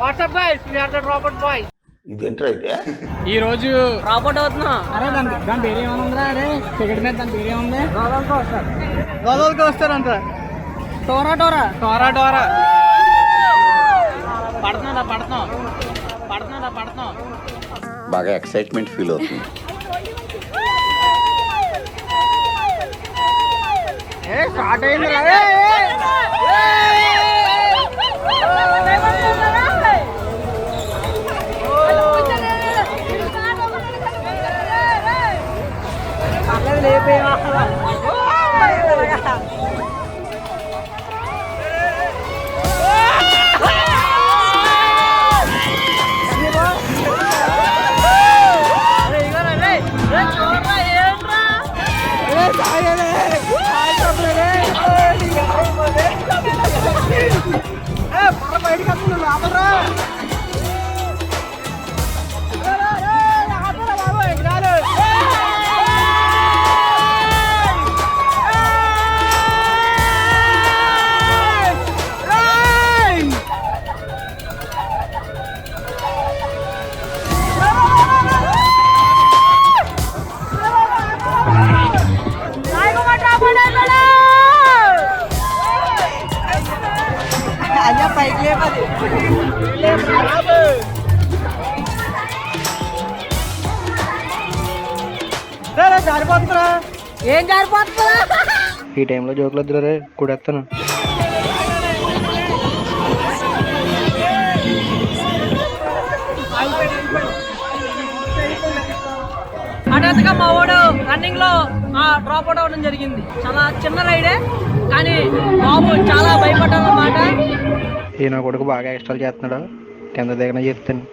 WhatsApp guys we are the Robert boy. ఇదేంట్రా అయితే ఈ రోజు రాబర్ట్ అవుతున్నా. అరే దాని పేరు ఏమనుందిరా? అరే టికెట్ మీద దాని పేరు ఏముంది? గోదావరికి వస్తారంట. టోరా టోరా టోరా టోరా పడుతున్నాడా పడుతున్నాం బాగా ఎక్సైట్మెంట్ ఫీల్ అవుతుంది. స్టార్ట్ అయింది. జారిపోతుందా? ఏం జారిపోతుందా? ఈ టైంలో జోకులు వద్దురే కూడెత్తాను. హఠాత్తుగా మా వాడు రన్నింగ్ లో డ్రాప్ అవుట్ అవ్వడం జరిగింది. చాలా చిన్న రైడే కానీ బాబు చాలా భయపడ్డాను అన్నమాట. ఈ నా కొడుకు బాగా ఎక్స్ట్రా చేస్తున్నాడు. కింద దిగన చెప్తాను.